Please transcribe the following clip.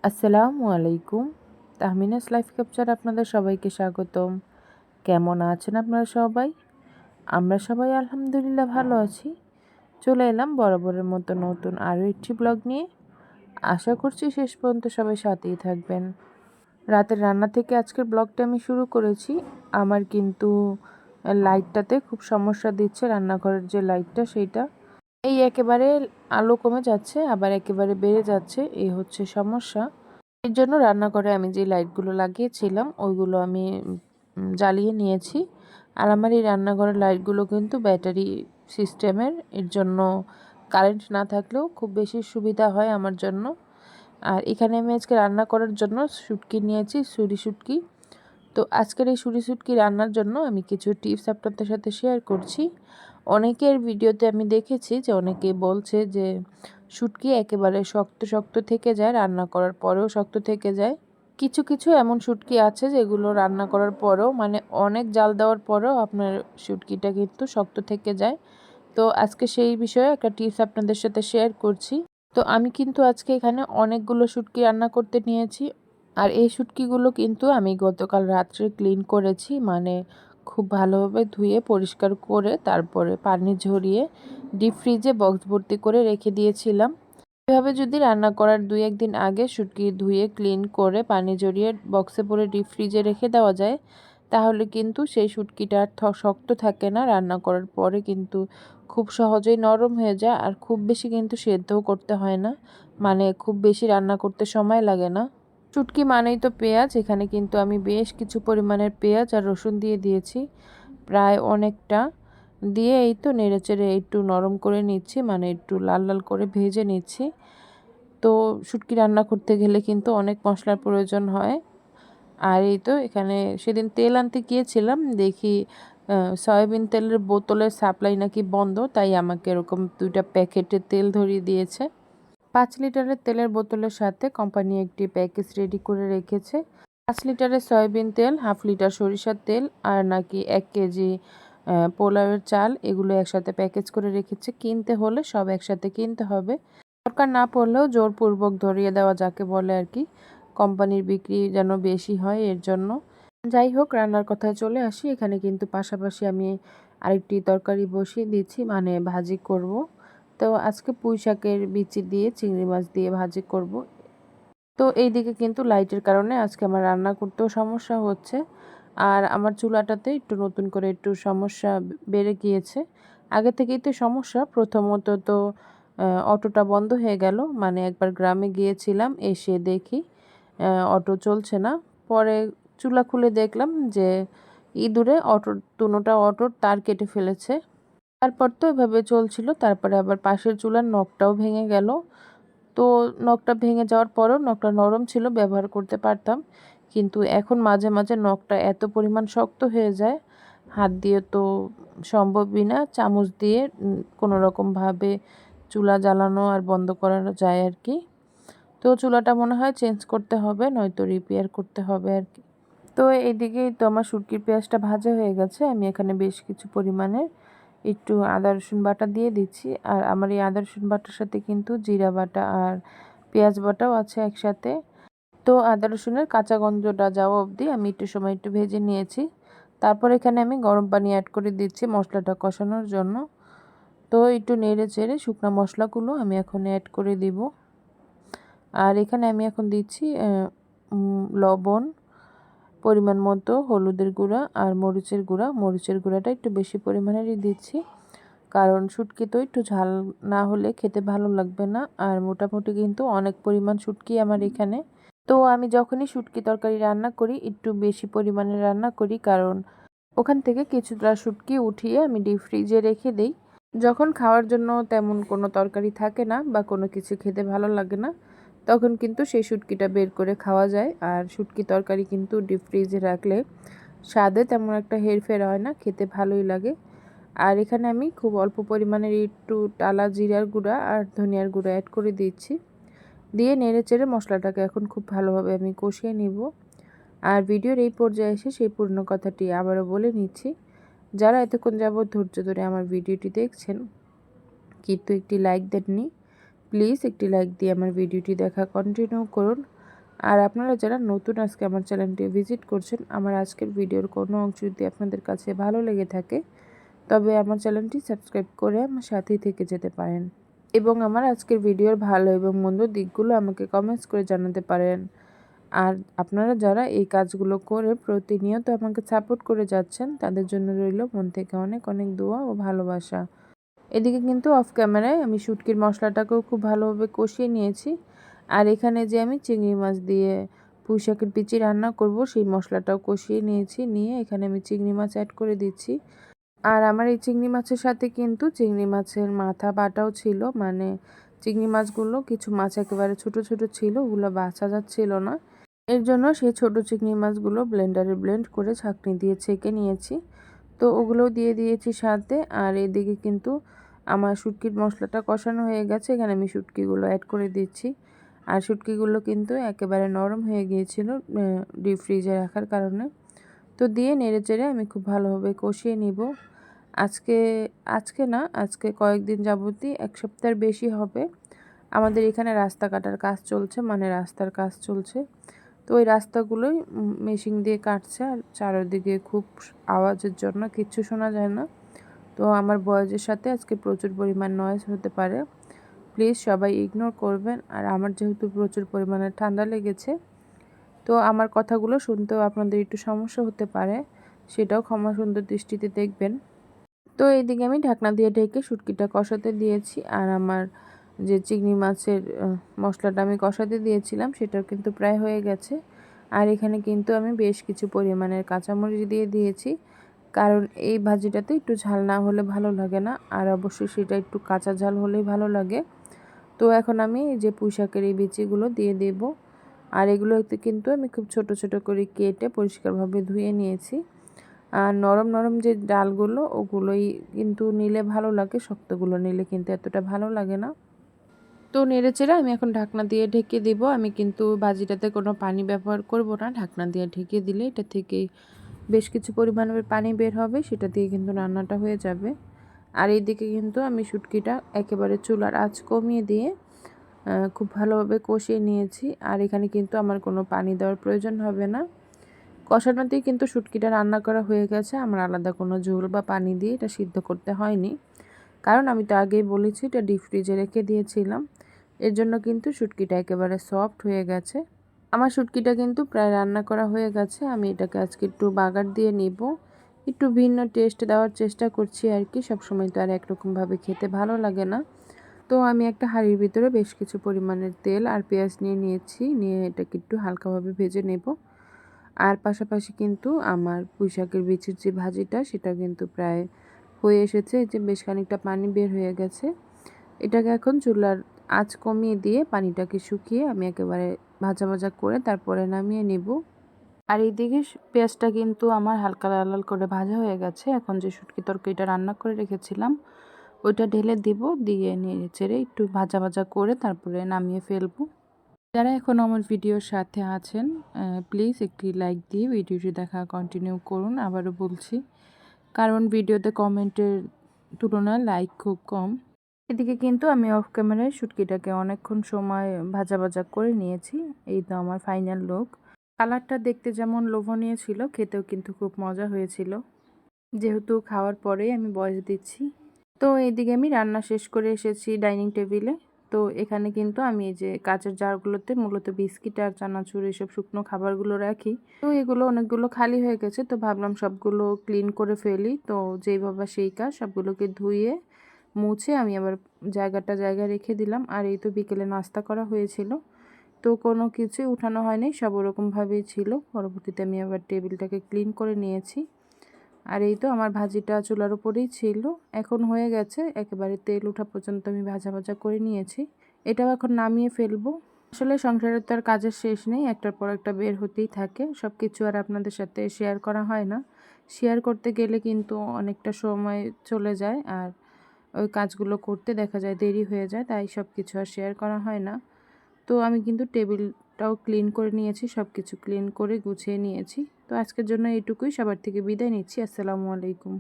আসসালামু আলাইকুম। Tahmina's life capture আপনাদের সবাইকে স্বাগতম। কেমন আছেন আপনারা সবাই? আমরা সবাই আলহামদুলিল্লাহ ভালো আছি। চলে এলাম বরাবরের মতো নতুন আরও একটি ব্লগ নিয়ে। আশা করছি শেষ পর্যন্ত সবাই সাথেই থাকবেন। রাতের রান্না থেকে আজকের ব্লগটা আমি শুরু করেছি। আমার কিন্তু লাইটটাতে খুব সমস্যা দিচ্ছে, রান্নাঘরের যে লাইটটা সেইটা। এই একেবারে আলো কমে যাচ্ছে, আবার একেবারে বেড়ে যাচ্ছে, এই হচ্ছে সমস্যা। এর জন্য রান্নাঘরে আমি যে লাইটগুলো লাগিয়েছিলাম ওইগুলো আমি জ্বালিয়ে নিয়েছি। আর আমার এই রান্নাঘরের লাইটগুলো কিন্তু ব্যাটারি সিস্টেমের, এর জন্য কারেন্ট না থাকলেও খুব বেশি সুবিধা হয় আমার জন্য। আর এখানে আমি আজকে রান্না করার জন্য শুটকি নিয়েছি, ছুরি শুটকি। তো আজকের এই ছুরি শুটকি রান্নার জন্য আমি কিছু টিপস আপনাদের সাথে শেয়ার করছি। অনেকের ভিডিওতে আমি দেখেছি যে অনেকে বলছে যে শুটকি একেবারে শক্ত শক্ত থেকে যায়, রান্না করার পরেও শক্ত থেকে যায়। কিছু কিছু এমন শুটকি আছে যেগুলো রান্না করার পরেও, মানে অনেক জাল দেওয়ার পরেও আপনার শুটকিটা কিন্তু শক্ত থেকে যায়। তো আজকে সেই বিষয়ে একটা টিপস আপনাদের সাথে শেয়ার করছি। তো আমি কিন্তু আজকে এখানে অনেকগুলো শুটকি রান্না করতে নিয়েছি। আর এই শুটকিগুলো কিন্তু আমি গতকাল রাত্রে ক্লিন করেছি, মানে খুব ভালোভাবে ধুয়ে পরিষ্কার করে তারপরে পানি ঝরিয়ে ডিপ ফ্রিজে বক্স ভর্তি করে রেখে দিয়েছিলাম। এভাবে যদি রান্না করার 2-1 দিন আগে শুটকি ধুয়ে ক্লিন করে পানি ঝরিয়ে বক্সে ভরে ডিপ ফ্রিজে রেখে দেওয়া যায়, তাহলে কিন্তু সেই শুটকিটা আর শক্ত থাকে না। রান্না করার পরে কিন্তু খুব সহজেই নরম হয়ে যায়, আর খুব বেশি কিন্তু সেদ্ধও করতে হয় না, মানে খুব বেশি রান্না করতে সময় লাগে না। শুটকি মানেই তো পেঁয়াজ, এখানে কিন্তু আমি বেশ কিছু পরিমাণের পেঁয়াজ আর রসুন দিয়ে দিয়েছি, প্রায় অনেকটা। দিয়ে এই তো নেড়েচেড়ে একটু নরম করে নিচ্ছি, মানে একটু লাল লাল করে ভেজে নিচ্ছি। তো শুটকি রান্না করতে গেলে কিন্তু অনেক মশলার প্রয়োজন হয়। আর এই তো এখানে সেদিন তেল আনতে গিয়েছিলাম, দেখি সয়াবিন তেলের বোতলের সাপ্লাই নাকি বন্ধ, তাই আমাকে এরকম 2টা প্যাকেটের তেল ধরিয়ে দিয়েছে। 5 লিটারের তেলের বোতলের সাথে কোম্পানি একটি প্যাকেজ রেডি করে রেখেছে। 5 লিটারের সয়াবিন তেল, 1/2 লিটার সরিষার তেল, আর নাকি 1 কেজি পোলাওয়ের চাল, এগুলো একসাথে প্যাকেজ করে রেখেছে। কিনতে হলে সব একসাথে কিনতে হবে, দরকার না পড়লেও জোরপূর্বক ধরিয়ে দেওয়া যাকে বলে আর কি, কোম্পানির বিক্রি যেন বেশি হয় এর জন্য। যাই হোক, রান্নার কথায় চলে আসি। এখানে কিন্তু পাশাপাশি আমি আরেকটি তরকারি বসিয়ে দিয়েছি, মানে ভাজি করব। তো আজকে পুঁই শাকের বিচি দিয়ে চিংড়ি মাছ দিয়ে ভাজি করব। তো এইদিকে কিন্তু লাইটের কারণে আজকে আমার রান্না করতেও সমস্যা হচ্ছে। আর আমার চুলাটাতে একটু নতুন করে একটু সমস্যা বেড়ে গিয়েছে। আগে থেকেই তো সমস্যা। প্রথমত তো অটোটা বন্ধ হয়ে গেল, মানে একবার গ্রামে গিয়েছিলাম, এসে দেখি অটো চলছে না। পরে চুলা খুলে দেখলাম যে ইঁদুরে দুটোটা অটোর তার কেটে ফেলেছে। তারপর তো এভাবে চলছিল, তারপরে আবার পাশের চুলার নখটাও ভেঙে গেল। তো নখটা ভেঙে যাওয়ার পরেও নখটা নরম ছিল, ব্যবহার করতে পারতাম। কিন্তু এখন মাঝে মাঝে নখটা এত পরিমাণ শক্ত হয়ে যায়, হাত দিয়ে তো সম্ভবই না। চামচ দিয়ে কোনো রকমভাবে চুলা জ্বালানো আর বন্ধ করানো যায় আর কি। তো চুলাটা মনে হয় চেঞ্জ করতে হবে, নয়তো রিপেয়ার করতে হবে আর কি। তো এইদিকেই তো আমার শুটকির পেঁয়াজটা ভাজা হয়ে গেছে। আমি এখানে বেশ কিছু পরিমাণে একটু আদা রসুন বাটা দিয়ে দিচ্ছি। আর আমার এই আদা রসুন বাটার সাথে কিন্তু জিরা বাটা আর পেঁয়াজ বাটাও আছে একসাথে। তো আদা রসুনের কাঁচা গন্ধটা যাওয়া অবধি আমি একটু সময় একটু ভেজে নিয়েছি। তারপর এখানে আমি গরম পানি অ্যাড করে দিচ্ছি মশলাটা কষানোর জন্য। তো একটু নেড়ে চেড়ে শুকনো মশলাগুলো আমি এখন অ্যাড করে দিব। আর এখানে আমি এখন দিচ্ছি লবণ, পরিমাণ মতো হলুদের গুঁড়া আর মরিচের গুঁড়া। মরিচের গুঁড়াটা একটু বেশি পরিমাণেরই দিচ্ছি, কারণ শুটকি তো একটু ঝাল না হলে খেতে ভালো লাগবে না। আর মোটামুটি কিন্তু অনেক পরিমাণ শুটকি আমার এখানে। তো আমি যখনই শুটকি তরকারি রান্না করি একটু বেশি পরিমাণে রান্না করি, কারণ ওখান থেকে কিছুটা শুটকি উঠিয়ে আমি ডিপ ফ্রিজে রেখে দিই। যখন খাওয়ার জন্য তেমন কোনো তরকারি থাকে না বা কোনো কিছু খেতে ভালো লাগে না, তখন কিন্তু সেই শুটকিটা বের করে খাওয়া যায়। আর শুটকি তরকারি কিন্তু ডিপ ফ্রিজে রাখলে স্বাদে তেমন একটা হেরফের হয় না, খেতে ভালোই লাগে। আর এখানে আমি খুব অল্প পরিমাণের একটু টালা জিরার গুঁড়া আর ধনিয়ার গুঁড়া অ্যাড করে দিচ্ছি। দিয়ে নেড়ে চেড়ে মশলাটাকে এখন খুব ভালোভাবে আমি কষিয়ে নিব। আর ভিডিওর এই পর্যায়ে এসে সেই পূর্ণ কথাটি আবারও বলে নিচ্ছি, যারা এতক্ষণ যাবৎ ধৈর্য ধরে আমার ভিডিওটি দেখছেন কিন্তু একটি লাইক দেননি, প্লিজ একটি লাইক দিয়ে আমার ভিডিওটি দেখা কন্টিনিউ করুন। আর আপনারা যারা নতুন আজকে আমার চ্যানেলটি ভিজিট করছেন, আমার আজকের ভিডিওর কোনো অংশ যদি আপনাদের কাছে ভালো লেগে থাকে তবে আমার চ্যানেলটি সাবস্ক্রাইব করে আমার সাথেই থেকে যেতে পারেন এবং আমার আজকের ভিডিওর ভালো এবং মন্দ দিকগুলো আমাকে কমেন্টস করে জানাতে পারেন। আর আপনারা যারা এই কাজগুলো করে প্রতিনিয়ত আমাকে সাপোর্ট করে যাচ্ছেন তাদের জন্য রইল মন থেকে অনেক অনেক দোয়া ও ভালোবাসা। এদিকে কিন্তু অফ ক্যামেরায় আমি শুটকির মশলাটাকেও খুব ভালোভাবে কষিয়ে নিয়েছি। আর এখানে যে আমি চিংড়ি মাছ দিয়ে পুঁইশাকের বিচি রান্না করব সেই মশলাটাও কষিয়ে নিয়েছি, নিয়ে এখানে আমি চিংড়ি মাছ অ্যাড করে দিচ্ছি। আর আমার এই চিংড়ি মাছের সাথে কিন্তু চিংড়ি মাছের মাথা বাটাও ছিল, মানে চিংড়ি মাছগুলো কিছু মাছ একেবারে ছোট ছোট ছিল, ওগুলো বাছা যাচ্ছিল না। এর জন্য সেই ছোট চিংড়ি মাছগুলো ব্লেন্ডারে ব্লেন্ড করে ছাঁকনি দিয়ে ছেঁকে নিয়েছি, তো ওগুলোও দিয়ে দিয়েছি সাথে। আর এদিকে কিন্তু আমার শুটকির মশলাটা কষানো হয়ে গেছে, এখানে আমি শুটকিগুলো অ্যাড করে দিচ্ছি। আর শুটকিগুলো কিন্তু একেবারে নরম হয়ে গিয়েছিল ডিপ ফ্রিজে রাখার কারণে। তো দিয়ে নেড়েচেড়ে আমি খুব ভালোভাবে কষিয়ে নিব। আজকে আজকে না আজকে কয়েকদিন যাবতই, এক সপ্তাহের বেশি হবে আমাদের এখানে রাস্তা কাটার কাজ চলছে, মানে রাস্তার কাজ চলছে। তো ওই রাস্তাগুলোই মেশিন দিয়ে কাটছে, আর চারিদিকে খুব আওয়াজের জন্য কিচ্ছু শোনা যায় না। তো আমার ভয়েসের সাথে আজকে প্রচুর পরিমাণ নয়েজ হতে পারে, প্লিজ সবাই ইগনোর করবেন। আর আমার যেহেতু প্রচুর পরিমাণে ঠান্ডা লেগেছে, তো আমার কথাগুলো শুনতেও আপনাদের একটু সমস্যা হতে পারে, সেটাও ক্ষমা সুন্দর দৃষ্টিতে দেখবেন। তো এইদিকে আমি ঢাকনা দিয়ে ঢেকে শুটকিটা কষাতে দিয়েছি। আর আমার যে চিংড়ি মাছের মশলাটা আমি কষাতে দিয়েছিলাম সেটাও কিন্তু প্রায় হয়ে গেছে। আর এখানে কিন্তু আমি বেশ কিছু পরিমাণের কাঁচামরিচ দিয়ে দিয়েছি, কারণ এই ভাজিটাতে একটু ঝাল না হলে ভালো লাগে না, আর অবশ্যই সেটা একটু কাঁচা ঝাল হলেই ভালো লাগে। তো এখন আমি এই যে পুঁইশাকের এই বিচিগুলো দিয়ে দেব। আর এগুলোতে কিন্তু আমি খুব ছোট ছোট করে কেটে পরিষ্কারভাবে ধুয়ে নিয়েছি। আর নরম নরম যে ডালগুলো ওগুলোই কিন্তু নিলে ভালো লাগে, শক্তগুলো নিলে কিন্তু এতটা ভালো লাগে না। তো নেড়েচেড়ে আমি এখন ঢাকনা দিয়ে ঢেকে দিব। আমি কিন্তু ভাজিটাতে কোনো পানি ব্যবহার করব না, ঢাকনা দিয়ে ঢেকে দিলে এটা থেকে বেশ কিছু পরিমাণের পানি বের হবে, সেটা দিয়ে কিন্তু রান্নাটা হয়ে যাবে। আর এইদিকে কিন্তু আমি শুটকিটা একেবারে চুলার আঁচ কমিয়ে দিয়ে খুব ভালোভাবে কষিয়ে নিয়েছি। আর এখানে কিন্তু আমার কোনো পানি দেওয়ার প্রয়োজন হবে না, কষানোতেই কিন্তু শুটকিটা রান্না করা হয়ে গেছে। আমার আলাদা কোনো ঝোল বা পানি দিয়ে এটা সিদ্ধ করতে হয়নি, কারণ আমি তো আগেই বলেছি এটা ডিপ ফ্রিজে রেখে দিয়েছিলাম। এর জন্য কিন্তু শুটকিটা একেবারে সফট হয়ে গেছে। আমার শুটকিটা কিন্তু প্রায় রান্না করা হয়ে গেছে। আমি এটাকে আজকে একটু বাগার দিয়ে নিব, একটু ভিন্ন টেস্ট দেওয়ার চেষ্টা করছি আর কি। সবসময় তো আর একরকমভাবে খেতে ভালো লাগে না। তো আমি একটা হাঁড়ির ভিতরে বেশ কিছু পরিমাণের তেল আর পেঁয়াজ নিয়ে নিয়েছি, নিয়ে এটাকে একটু হালকাভাবে ভেজে নেব। আর পাশাপাশি কিন্তু আমার পুঁইশাকের বিচির যে ভাজিটা সেটা কিন্তু প্রায় হয়ে এসেছে, যে বেশ খানিকটা পানি বের হয়ে গেছে। এটাকে এখন চুলার আঁচ কমিয়ে দিয়ে পানিটাকে শুকিয়ে আমি একেবারে ভাজা ভাজা করে তারপরে নামিয়ে নেব। আর এইদিকে পেঁয়াজটা কিন্তু আমার হালকা লাল লাল করে ভাজা হয়ে গেছে। এখন যে শুটকি তরকারিটা রান্না করে রেখেছিলাম ওইটা ঢেলে দিব, দিয়ে নেড়ে চেড়ে একটু ভাজা ভাজা করে তারপরে নামিয়ে ফেলবো। যারা এখন আমার ভিডিওর সাথে আছেন প্লিজ একটি লাইক দিয়ে ভিডিওটি দেখা কন্টিনিউ করুন। আবারও বলছি, কারণ ভিডিওতে কমেন্টের তুলনায় লাইক খুব কম। এদিকে কিন্তু আমি অফ ক্যামেরায় শুটকিটাকে অনেকক্ষণ সময় ভাজা ভাজা করে নিয়েছি। এই তো আমার ফাইনাল লুক। কালারটা দেখতে যেমন লোভনীয় ছিল, খেতেও কিন্তু খুব মজা হয়েছিল। যেহেতু খাওয়ার পরেই আমি বয়স দিচ্ছি, তো এইদিকে আমি রান্না শেষ করে এসেছি ডাইনিং টেবিলে। তো এখানে কিন্তু আমি এই যে কাঁচের জারগুলোতে মূলত বিস্কিট আর চানাচুর এসব শুকনো খাবারগুলো রাখি। তো এগুলো অনেকগুলো খালি হয়ে গেছে, তো ভাবলাম সবগুলো ক্লিন করে ফেলি। তো যেই বাবা সেই কাজ, সবগুলোকে ধুয়ে মুছে আমি আবার জায়গায় রেখে দিলাম। আর এই তো বিকেলে নাস্তা করা হয়েছিল, তো কোনো কিছুই উঠানো হয়নি, সব ওরকমভাবেই ছিল। পরবর্তীতে আমি আবার টেবিলটাকে ক্লিন করে নিয়েছি। আর এই তো আমার ভাজিটা চুলার উপরেই ছিল, এখন হয়ে গেছে, একেবারে তেল ওঠা পর্যন্ত আমি ভাজা ভাজা করে নিয়েছি। এটাও এখন নামিয়ে ফেলবো। আসলে সংসারের তো আর কাজের শেষ নেই, একটার পর একটা বের হতেই থাকে। সব কিছু আর আপনাদের সাথে শেয়ার করা হয় না, শেয়ার করতে গেলে কিন্তু অনেকটা সময় চলে যায়, আর ওই কাজগুলো করতে দেখা যায় দেরি হয়ে যায়, তাই সব কিছু আর শেয়ার করা হয় না। তো আমি কিন্তু টেবিলটাও ক্লিন করে নিয়েছি, সব কিছু ক্লিন করে গুছিয়ে নিয়েছি। তো আজকের জন্য এইটুকুই, সবার থেকে বিদায় নিচ্ছি। আসসালামু আলাইকুম।